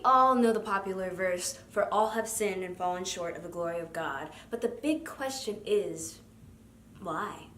all know the popular verse, "For all have sinned and fallen short of the glory of God." But the big question is, why?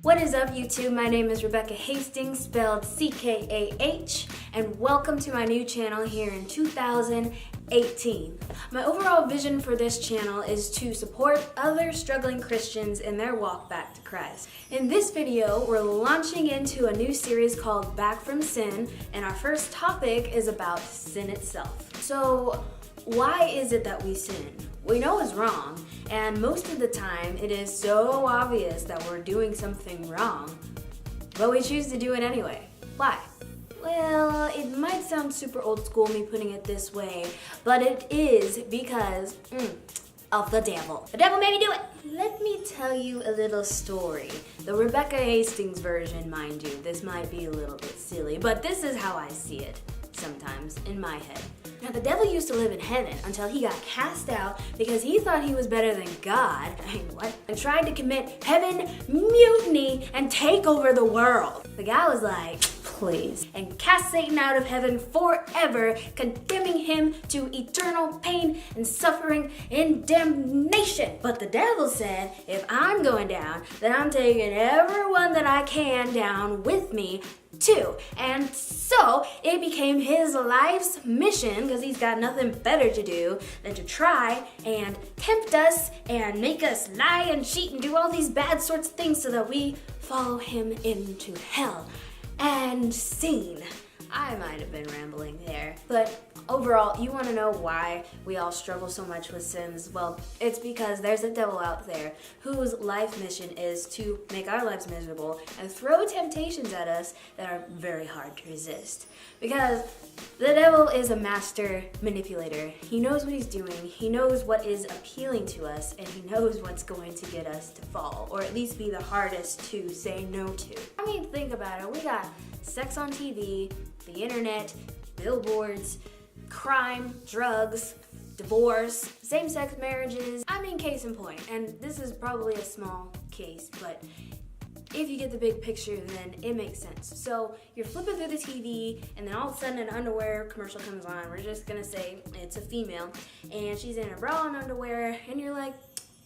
What is up, YouTube? My name is Rebeckah Hastings, spelled C-K-A-H, and welcome to my new channel here in 2018. My overall vision for this channel is to support other struggling Christians in their walk back to Christ. In this video, we're launching into a new series called Back from Sin, and our first topic is about sin itself. So, why is it that we sin? We know it's wrong, and most of the time it is so obvious that we're doing something wrong, but we choose to do it anyway. Why? Well, it might sound super old school me putting it this way, but it is because of the devil. The devil made me do it! Let me tell you a little story. The Rebeckah Hastings version, mind you. This might be a little bit silly, but this is how I see it sometimes in my head. Now, the devil used to live in heaven until he got cast out because he thought he was better than God. And tried to commit heaven mutiny and take over the world. The guy was like, please, and cast Satan out of heaven forever, condemning him to eternal pain and suffering and damnation. But the devil said, if I'm going down, then I'm taking everyone that I can down with me too. And so it became his life's mission, because he's got nothing better to do than to try and tempt us and make us lie and cheat and do all these bad sorts of things so that we follow him into hell. And scene. I might have been rambling there, but overall, you want to know why we all struggle so much with sins? Well, it's because there's a devil out there whose life mission is to make our lives miserable and throw temptations at us that are very hard to resist. Because the devil is a master manipulator. He knows what he's doing, he knows what is appealing to us, and he knows what's going to get us to fall, or at least be the hardest to say no to. I mean, think about it. We got sex on TV, the internet, billboards, crime, drugs, divorce, same-sex marriages. I mean, case in point, and this is probably a small case, but if you get the big picture, then it makes sense. So you're flipping through the TV, and then all of a sudden an underwear commercial comes on. We're just gonna say it's a female, and she's in a bra and underwear, and you're like,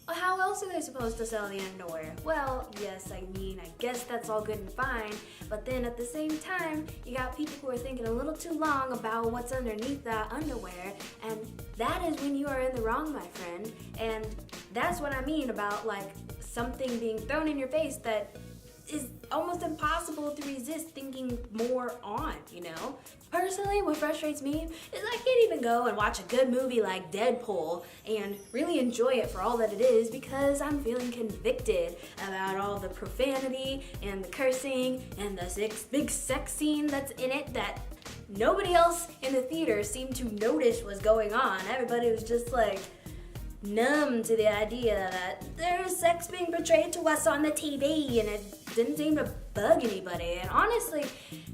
well, how else are they supposed to sell the underwear? Well, yes, I guess that's all good and fine, but then at the same time, you got people who are thinking a little too long about what's underneath that underwear, and that is when you are in the wrong, my friend. And that's what I mean about like something being thrown in your face that is almost impossible to resist thinking more on, you know? Personally, what frustrates me is I can't even go and watch a good movie like Deadpool and really enjoy it for all that it is because I'm feeling convicted about all the profanity and the cursing and the big sex scene that's in it that nobody else in the theater seemed to notice was going on. Everybody was just like numb to the idea that there's sex being portrayed to us on the TV, and it didn't seem to bug anybody. And honestly,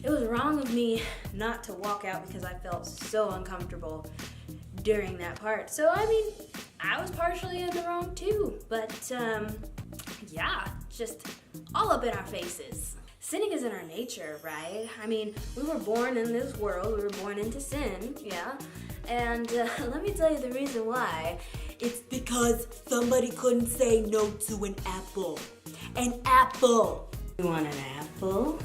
it was wrong of me not to walk out because I felt so uncomfortable during that part. So I mean, I was partially in the wrong too, but yeah, just all up in our faces. Sinning is in our nature, right? I mean, we were born in this world, we were born into sin, yeah? And let me tell you the reason why. It's because somebody couldn't say no to an apple. An apple! You want an apple?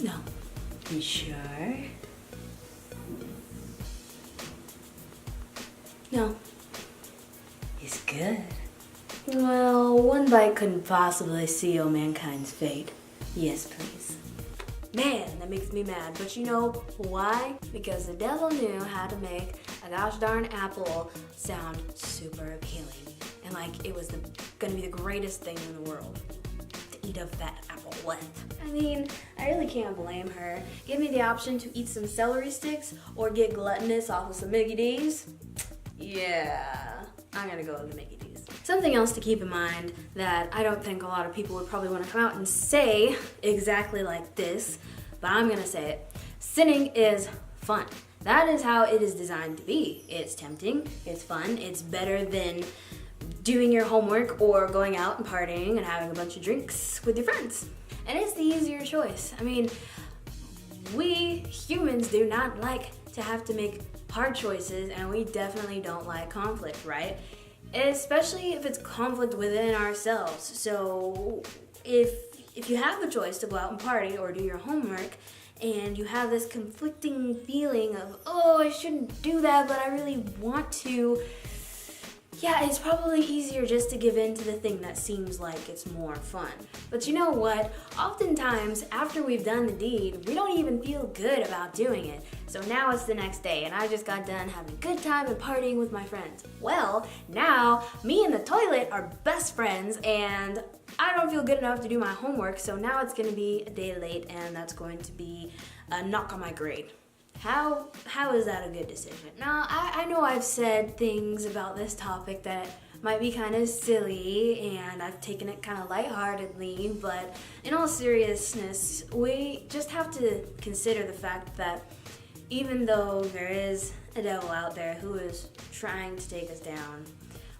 No. You sure? No. It's good. Well, one bite couldn't possibly seal mankind's fate. Yes, please. Man, that makes me mad. But you know why? Because the devil knew how to make a gosh darn apple sound super appealing. And like it was gonna be the greatest thing in the world to eat of that apple with. I mean, I really can't blame her. Give me the option to eat some celery sticks or get gluttonous off of some Mickey D's. Yeah, I'm gonna go with the Mickey D's. Something else to keep in mind that I don't think a lot of people would probably want to come out and say exactly like this, but I'm gonna say it. Sinning is fun. That is how it is designed to be. It's tempting, it's fun, it's better than doing your homework or going out and partying and having a bunch of drinks with your friends. And it's the easier choice. I mean, we humans do not like to have to make hard choices, and we definitely don't like conflict, right? Especially if it's conflict within ourselves. So if you have a choice to go out and party or do your homework, and you have this conflicting feeling of, oh, I shouldn't do that, but I really want to, yeah, it's probably easier just to give in to the thing that seems like it's more fun. But you know what? Oftentimes, after we've done the deed, we don't even feel good about doing it. So now it's the next day, and I just got done having a good time and partying with my friends. Well, now, me and the toilet are best friends, and I don't feel good enough to do my homework, so now it's gonna be a day late, and that's going to be a knock on my grade. How is that a good decision? Now, I know I've said things about this topic that might be kind of silly, and I've taken it kind of lightheartedly, but in all seriousness, we just have to consider the fact that even though there is a devil out there who is trying to take us down,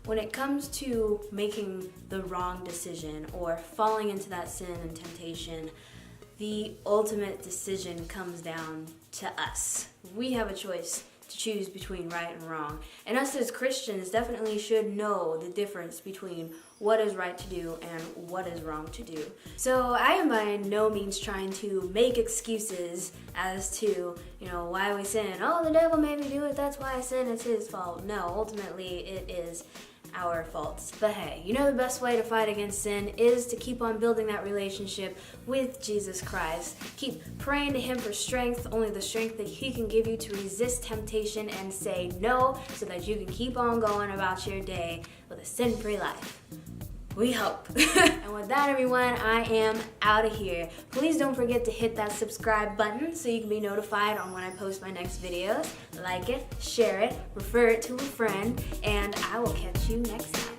when it comes to making the wrong decision or falling into that sin and temptation, the ultimate decision comes down to us. We have a choice to choose between right and wrong. And us as Christians definitely should know the difference between what is right to do and what is wrong to do. So I am by no means trying to make excuses as to, why we sin. Oh, the devil made me do it, that's why I sin, it's his fault. No, ultimately it is our faults. But hey, the best way to fight against sin is to keep on building that relationship with Jesus Christ. Keep praying to him for strength, only the strength that he can give you to resist temptation and say no, so that you can keep on going about your day with a sin-free life. We hope. And with that, everyone, I am out of here. Please don't forget to hit that subscribe button so you can be notified on when I post my next videos. Like it, share it, refer it to a friend, and I will catch you next time.